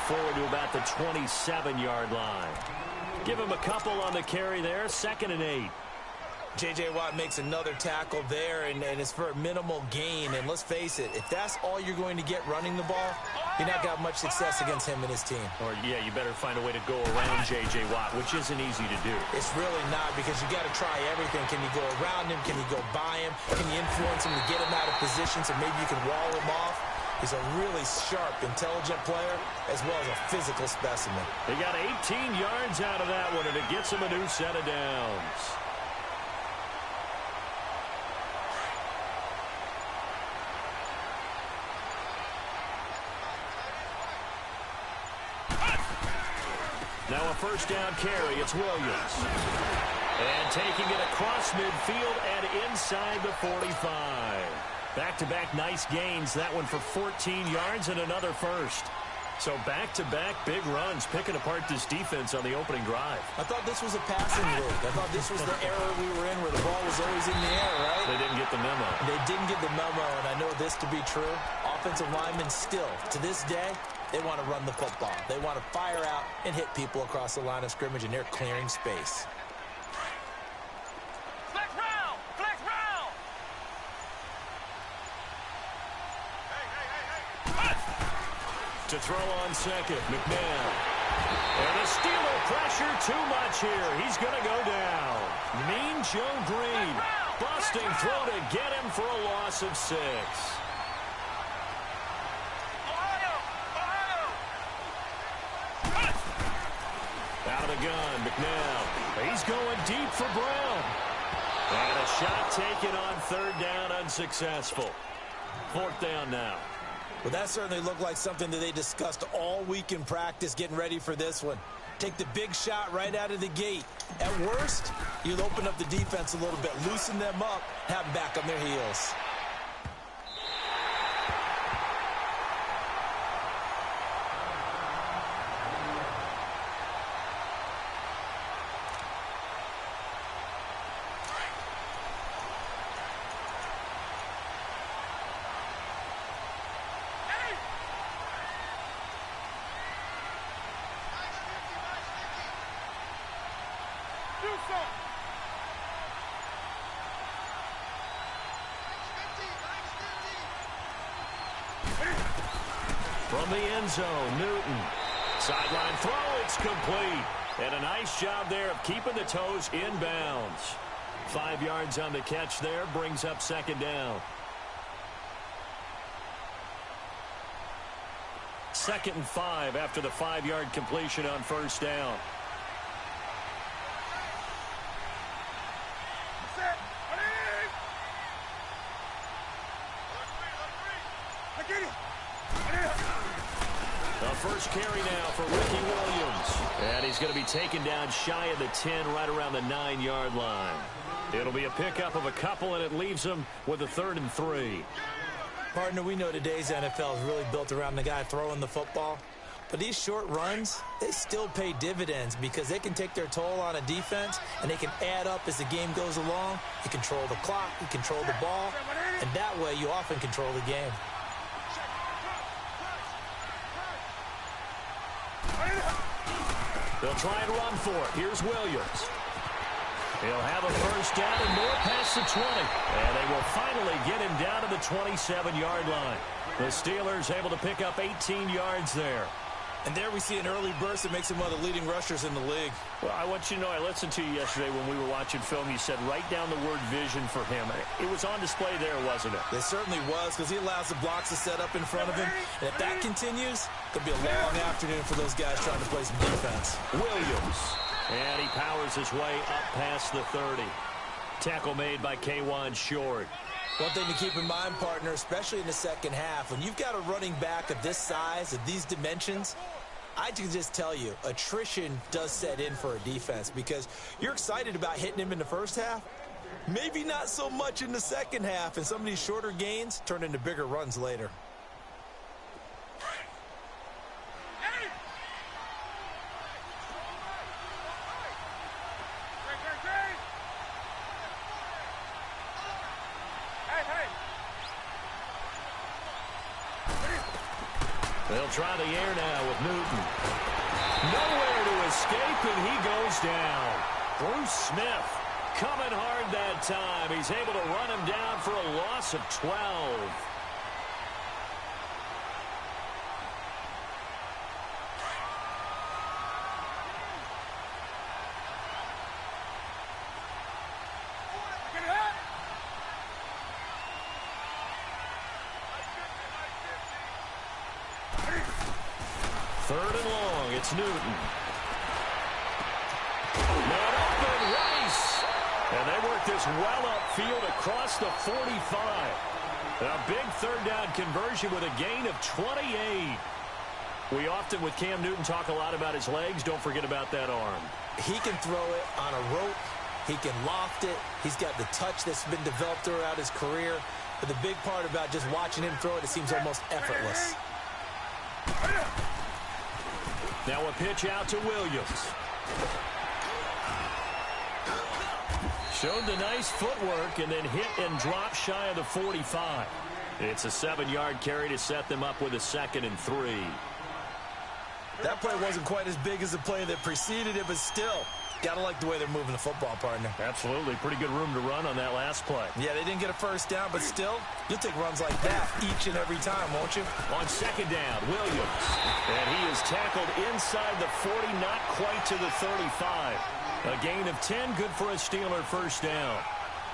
forward to about the 27-yard line. Give him a couple on the carry there, 2nd and 8. J.J. Watt makes another tackle there, and it's for a minimal gain. And let's face it, if that's all you're going to get running the ball, you're not going to have much success against him and his team. Or, yeah, you better find a way to go around J.J. Watt, which isn't easy to do. It's really not, because you got to try everything. Can you go around him? Can you go by him? Can you influence him to get him out of position so maybe you can wall him off? He's a really sharp, intelligent player, as well as a physical specimen. They got 18 yards out of that one, and it gets him a new set of downs. Now a first down carry, it's Williams. And taking it across midfield and inside the 45. Back-to-back nice gains, that one for 14 yards and another first. So back-to-back big runs, picking apart this defense on the opening drive. I thought this was a passing league. I thought this was the era we were in where the ball was always in the air, right? They didn't get the memo. They didn't get the memo, and I know this to be true. Offensive linemen still, to this day, they want to run the football. They want to fire out and hit people across the line of scrimmage, and they're clearing space. Flex round! Flex round! To throw on second, McNabb. And the Steeler pressure too much here. He's going to go down. Mean Joe Green busting through to get him for a loss of 6. Out of the gun, McNabb. He's going deep for Brown. And a shot taken on 3rd down, unsuccessful. 4th down now. Well, that certainly looked like something that they discussed all week in practice getting ready for this one. Take the big shot right out of the gate. At worst, you'll open up the defense a little bit, loosen them up, have them back on their heels. From the end zone, Newton. Sideline throw, it's complete. And a nice job there of keeping the toes inbounds. 5 yards on the catch there, brings up 2nd down. 2nd and 5 after the 5-yard completion on 1st down. First carry now for Ricky Williams. And he's going to be taken down shy of the 10, right around the 9-yard line. It'll be a pickup of a couple, and it leaves him with a 3rd and 3. Partner, we know today's NFL is really built around the guy throwing the football. But these short runs, they still pay dividends because they can take their toll on a defense, and they can add up as the game goes along. You control the clock, you control the ball, and that way you often control the game. They'll try and run for it. Here's Williams. He'll have a first down and more past the 20. And they will finally get him down to the 27-yard line. The Steelers able to pick up 18 yards there. And there we see an early burst that makes him one of the leading rushers in the league. Well, I want you to know, I listened to you yesterday when we were watching film. You said write down the word vision for him. It was on display there, wasn't it? It certainly was, because he allows the blocks to set up in front of him. And if that continues, it could be a long afternoon for those guys trying to play some defense. Williams. And he powers his way up past the 30. Tackle made by K'Wan Short. One thing to keep in mind, partner, especially in the second half, when you've got a running back of this size, of these dimensions, I can just tell you, attrition does set in for a defense because you're excited about hitting him in the first half. Maybe not so much in the second half, and some of these shorter gains turn into bigger runs later. They'll try the air now with Newton. and he goes down. Bruce Smith coming hard that time. He's able to run him down for a loss of 12. Third and long, it's Newton. Not open, Rice. And they work this well upfield across the 45. A big third down conversion with a gain of 28. We often, with Cam Newton, talk a lot about his legs. Don't forget about that arm. He can throw it on a rope. He can loft it. He's got the touch that's been developed throughout his career. But the big part about just watching him throw it, it seems almost effortless. Now a pitch out to Williams. Showed the nice footwork and then hit and drop shy of the 45. It's a 7-yard carry to set them up with a 2nd and 3. That play wasn't quite as big as the play that preceded it, but still, gotta like the way they're moving the football, partner. Absolutely. Pretty good room to run on that last play. Yeah, they didn't get a first down, but still, you'll take runs like that each and every time, won't you? On 2nd down, Williams. And he is tackled inside the 40, not quite to the 35. A gain of 10, good for a Steeler first down.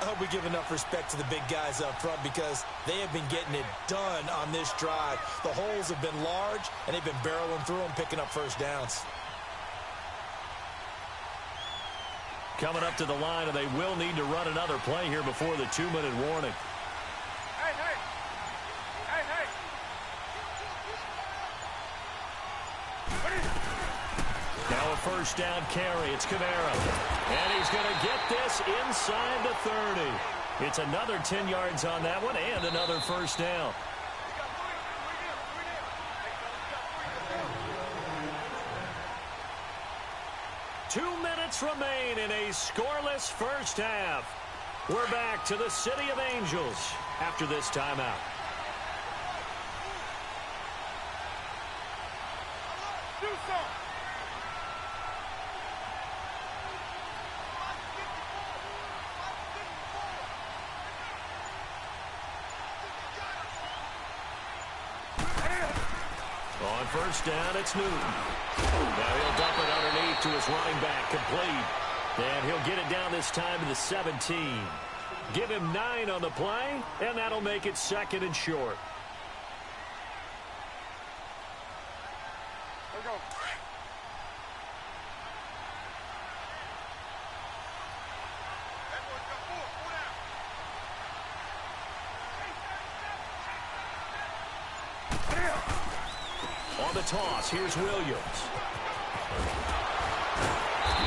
I hope we give enough respect to the big guys up front because they have been getting it done on this drive. The holes have been large, and they've been barreling through them, picking up first downs. Coming up to the line, and they will need to run another play here before the 2-minute warning. Hey, hey. Hey, hey. Now a first down carry. It's Kamara. And he's going to get this inside the 30. It's another 10 yards on that one and another first down. Two minutes remain in a scoreless first half. We're back to the City of Angels after this timeout. Do something. On first down, it's Newton. Now he'll dump it underneath to his running back, complete. And he'll get it down this time to the 17. Give him 9 on the play, and that'll make it 2nd and short. There we go. That boy's got 4. 4 down. On the toss, here's Williams.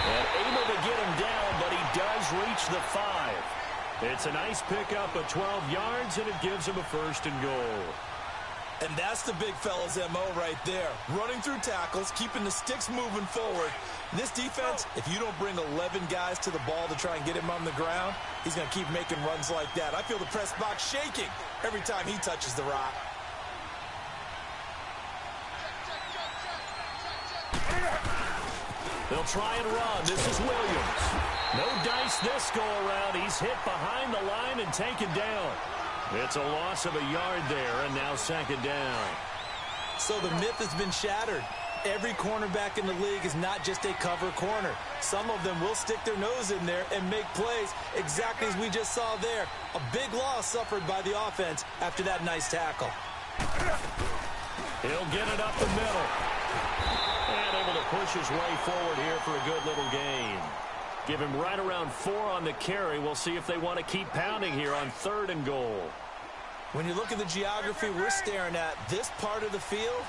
And able to get him down, but he does reach the 5. It's a nice pickup of 12 yards, and it gives him a 1st and goal. And that's the big fella's MO right there. Running through tackles, keeping the sticks moving forward. This defense, if you don't bring 11 guys to the ball to try and get him on the ground, he's going to keep making runs like that. I feel the press box shaking every time he touches the rock. They'll try and run. This is Williams. No dice this go-around. He's hit behind the line and taken down. It's a loss of a yard there, and now 2nd down. So the myth has been shattered. Every cornerback in the league is not just a cover corner. Some of them will stick their nose in there and make plays exactly as we just saw there. A big loss suffered by the offense after that nice tackle. He'll get it up the middle. And able to push his way forward here for a good little gain. Give him right around 4 on the carry. We'll see if they want to keep pounding here on 3rd and goal. When you look at the geography we're staring at, this part of the field,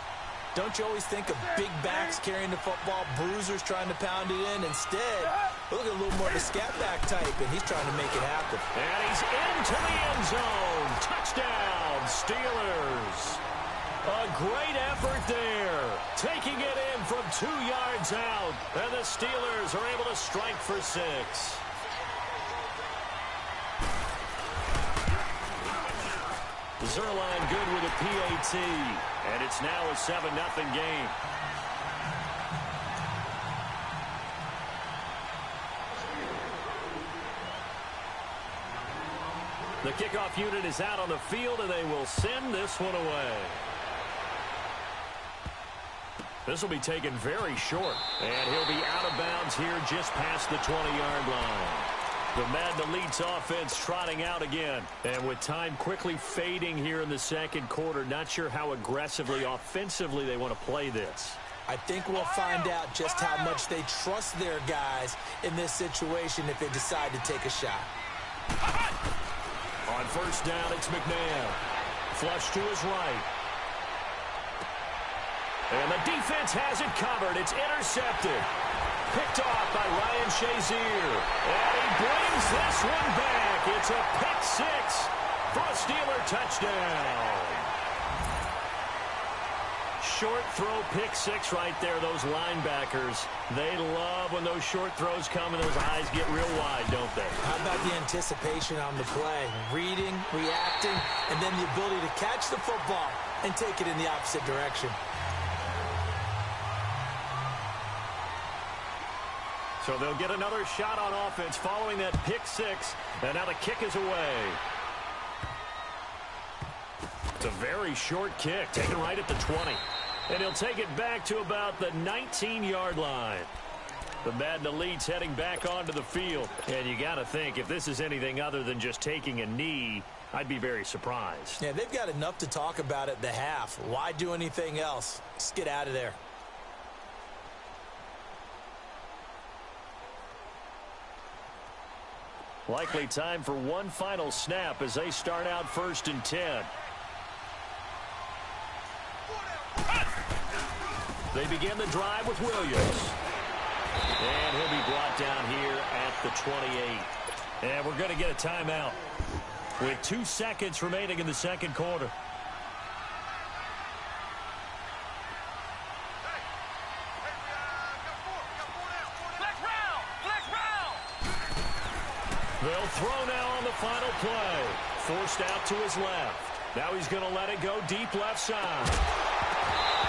don't you always think of big backs carrying the football, bruisers trying to pound it in? Instead, look at a little more of a scat back type, and he's trying to make it happen. And he's into the end zone. Touchdown, Steelers. A great effort there. Taking it in from 2 yards out. And the Steelers are able to strike for 6. Zerline good with a PAT. And it's now a 7-0 game. The kickoff unit is out on the field, and they will send this one away. This will be taken very short, and he'll be out of bounds here just past the 20-yard line. The Madden Elite's offense trotting out again, and with time quickly fading here in the second quarter, not sure how aggressively, offensively they want to play this. I think we'll find out just how much they trust their guys in this situation if they decide to take a shot. On first down, it's McNabb. Flush to his right. And the defense has it covered. It's intercepted. Picked off by Ryan Shazier. And he brings this one back. It's a pick six for a Steeler touchdown. Short throw pick six right there. Those linebackers, they love when those short throws come and those eyes get real wide, don't they? How about the anticipation on the play? Reading, reacting, and then the ability to catch the football and take it in the opposite direction. So they'll get another shot on offense following that pick six. And now the kick is away. It's a very short kick, taken right at the 20. And he'll take it back to about the 19-yard line. The Madden Elite's heading back onto the field. And you got to think, if this is anything other than just taking a knee, I'd be very surprised. Yeah, they've got enough to talk about at the half. Why do anything else? Just get out of there. Likely time for one final snap as they start out 1st and 10. They begin the drive with Williams. And he'll be brought down here at the 28. And we're going to get a timeout with 2 seconds remaining in the second quarter. They'll throw now on the final play. Forced out to his left. Now he's going to let it go deep left side.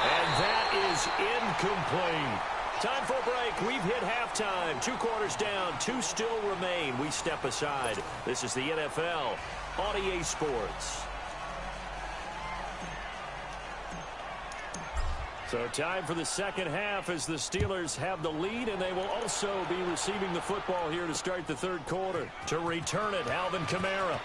And that is incomplete. Time for a break. We've hit halftime. 2 quarters down. 2 still remain. We step aside. This is the NFL on EA Sports. So time for the second half as the Steelers have the lead, and they will also be receiving the football here to start the third quarter. To return it, Alvin Kamara.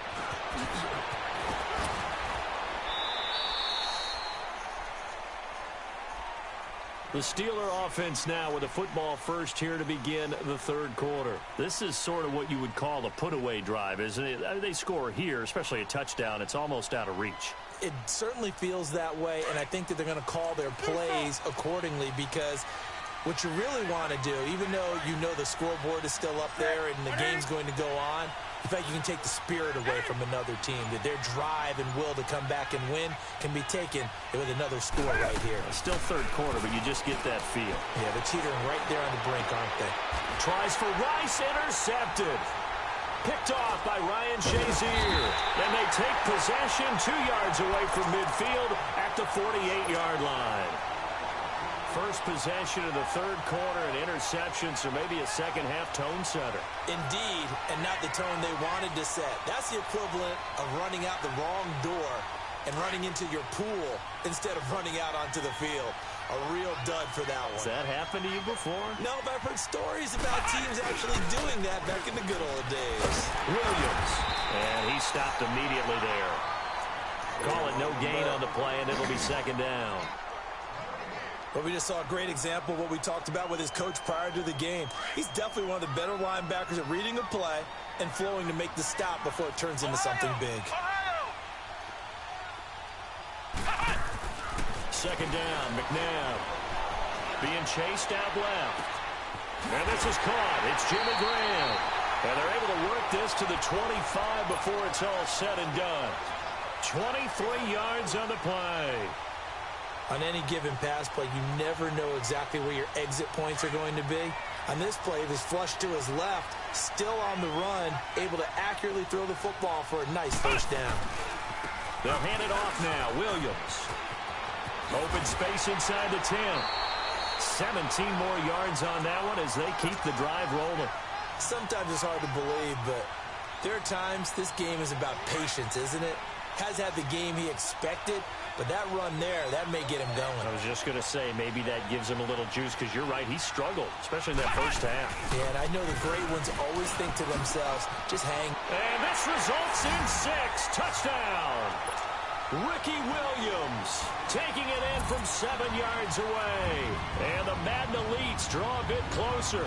The Steeler offense now with a football first here to begin the third quarter. This is sort of what you would call a put-away drive, isn't it? They score here, especially a touchdown. It's almost out of reach. It certainly feels that way, and I think that they're going to call their plays accordingly because what you really want to do, even though you know the scoreboard is still up there and the game's going to go on, in fact, you can take the spirit away from another team, that their drive and will to come back and win can be taken with another score right here. Still third quarter, but you just get that feel. Yeah, they're teetering right there on the brink, aren't they? Tries for Rice, intercepted. Picked off by Ryan Shazier. And they take possession 2 yards away from midfield at the 48-yard line. First possession of the third quarter, an interception, so maybe a second-half tone setter. Indeed, and not the tone they wanted to set. That's the equivalent of running out the wrong door and running into your pool instead of running out onto the field. A real dud for that one. Has that happened to you before? No, but I've heard stories about teams actually doing that back in the good old days. Williams, and he stopped immediately there. Call it no gain on the play, and it'll be second down. But we just saw a great example of what we talked about with his coach prior to the game. He's definitely one of the better linebackers at reading a play and flowing to make the stop before it turns into something big. Second down, McNabb being chased out left. And this is caught. It's Jimmy Graham. And they're able to work this to the 25 before it's all said and done. 23 yards on the play. On any given pass play, you never know exactly where your exit points are going to be. On this play, this flush to his left, still on the run, able to accurately throw the football for a nice first down. They'll hand it off now. Williams. Open space inside the 10. 17 more yards on that one as they keep the drive rolling. Sometimes it's hard to believe, but There are times this game is about patience, isn't it? Has had the game he expected, but that run there, that may get him going. I was just going to say, maybe that gives him a little juice, because you're right, he struggled, especially in that first half. Yeah, and I know the great ones always think to themselves, just hang. And this results in 6. Touchdown! Ricky Williams taking it in from 7 yards away. And the Madden Elites draw a bit closer.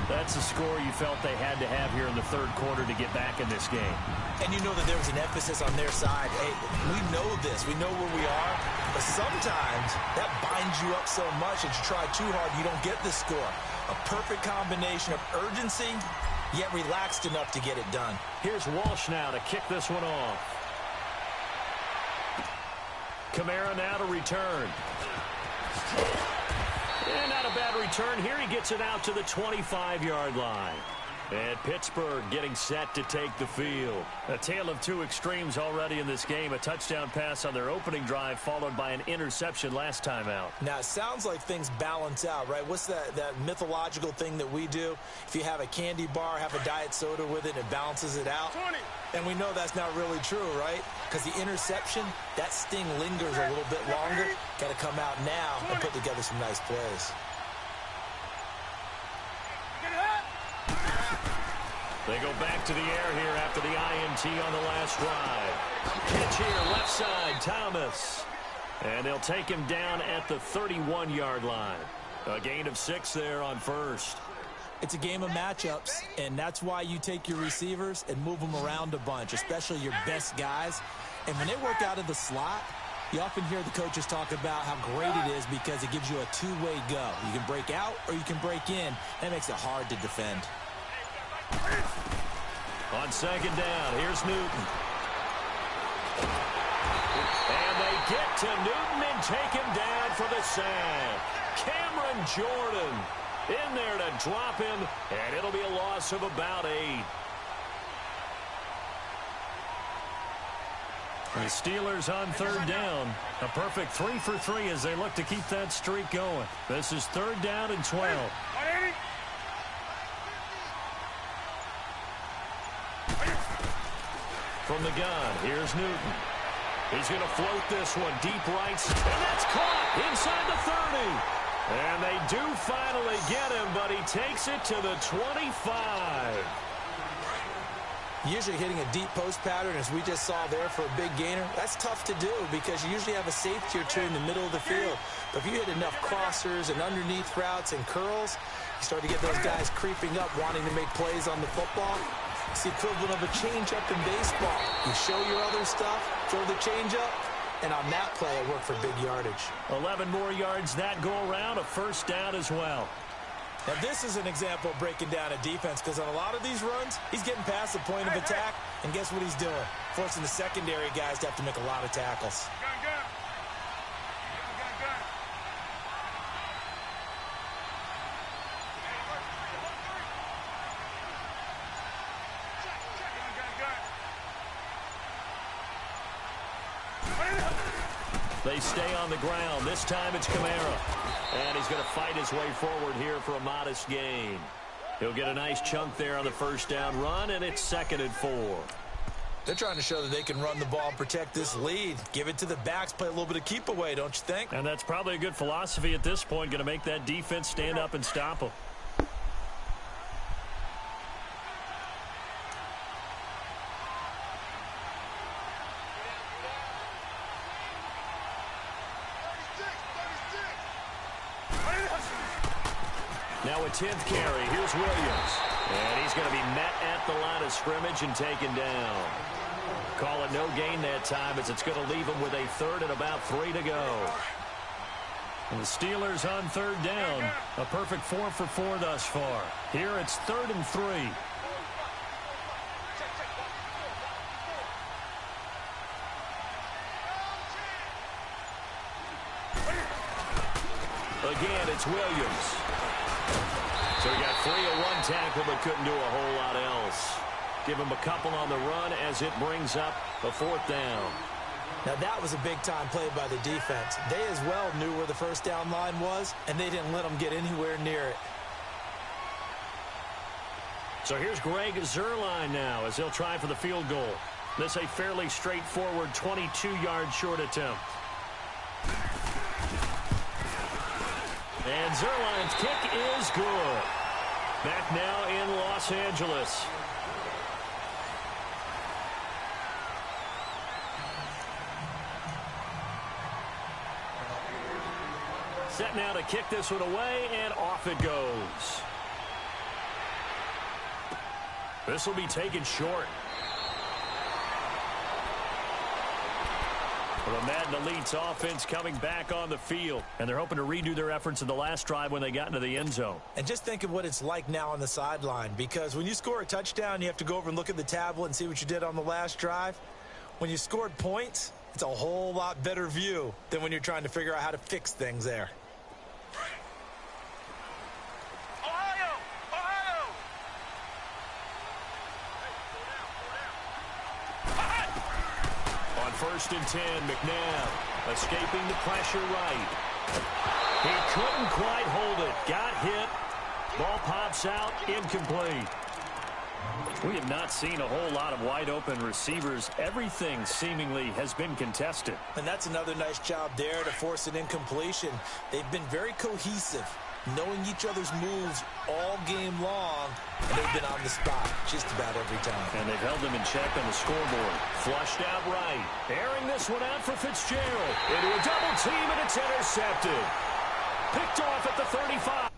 That's the score you felt they had to have here in the third quarter to get back in this game. And you know that there was an emphasis on their side. Hey, we know this. We know where we are. But sometimes that binds you up so much that you try too hard, you don't get the score. A perfect combination of urgency, yet relaxed enough to get it done. Here's Walsh now to kick this one off. Kamara now to return. And not a bad return here. He gets it out to the 25-yard line. And Pittsburgh getting set to take the field. A tale of two extremes already in this game. A touchdown pass on their opening drive, followed by an interception last time out. Now, it sounds like things balance out, right? What's that mythological thing that we do? If you have a candy bar, have a diet soda with it, it balances it out. 20. And we know that's not really true, right? Because the interception, that sting lingers a little bit longer. Got to come out now and put together some nice plays. They go back to the air here after the INT on the last drive. Catch here, left side, Thomas. And they'll take him down at the 31-yard line. A gain of 6 there on first. It's a game of matchups, and that's why you take your receivers and move them around a bunch, especially your best guys. And when they work out of the slot, you often hear the coaches talk about how great it is because it gives you a two-way go. You can break out or you can break in. That makes it hard to defend. On second down, here's Newton. And they get to Newton and take him down for the sack. Cameron Jordan in there to drop him, and it'll be a loss of about 8. The Steelers on third down. A perfect 3 for 3 as they look to keep that streak going. This is third down and 12. From the gun, here's Newton. He's going to float this one deep right, and that's caught inside the 30. And they do finally get him, but he takes it to the 25. Usually hitting a deep post pattern, as we just saw there for a big gainer, that's tough to do because you usually have a safety or two in the middle of the field. But if you hit enough crossers and underneath routes and curls, you start to get those guys creeping up, wanting to make plays on the football. It's the equivalent of a changeup in baseball. You show your other stuff, throw the changeup, and on that play, it worked for big yardage. 11 more yards that go around, a first down as well. Now, this is an example of breaking down a defense because on a lot of these runs, he's getting past the point of attack, and guess what he's doing? Forcing the secondary guys to have to make a lot of tackles. They stay on the ground. This time it's Kamara. And he's going to fight his way forward here for a modest gain. He'll get a nice chunk there on the first down run, and it's 2nd and 4. They're trying to show that they can run the ball and protect this lead. Give it to the backs, play a little bit of keep away, don't you think? And that's probably a good philosophy at this point, going to make that defense stand up and stop them. Now a 10th carry. Here's Williams. And he's going to be met at the line of scrimmage and taken down. Call it no gain that time as it's going to leave him with a 3rd and about 3 to go. And the Steelers on third down. A perfect 4 for 4 thus far. Here it's 3rd and 3. Again, it's Williams. So he got free of one tackle but couldn't do a whole lot else. Give him a couple on the run as it brings up a 4th down. Now that was a big-time play by the defense. They as well knew where the first down line was, and they didn't let them get anywhere near it. So here's Greg Zuerlein now as he'll try for the field goal. This a fairly straightforward 22-yard short attempt. And Zuerlein's kick is good. Back now in Los Angeles. Set now to kick this one away, and off it goes. This will be taken short. Well, the Madden Elite's offense coming back on the field, and they're hoping to redo their efforts in the last drive when they got into the end zone. And just think of what it's like now on the sideline, because when you score a touchdown, you have to go over and look at the tablet and see what you did on the last drive. When you scored points, it's a whole lot better view than when you're trying to figure out how to fix things there. Ohio! Ohio! On 1st and 10, McNabb escaping the pressure right. He couldn't quite hold it. Got hit. Ball pops out. Incomplete. We have not seen a whole lot of wide-open receivers. Everything seemingly has been contested. And that's another nice job there to force an incompletion. They've been very cohesive, knowing each other's moves all game long, and they've been on the spot just about every time. And they've held them in check on the scoreboard. Flushed out right. Airing this one out for Fitzgerald. Into a double team, and it's intercepted. Picked off at the 35.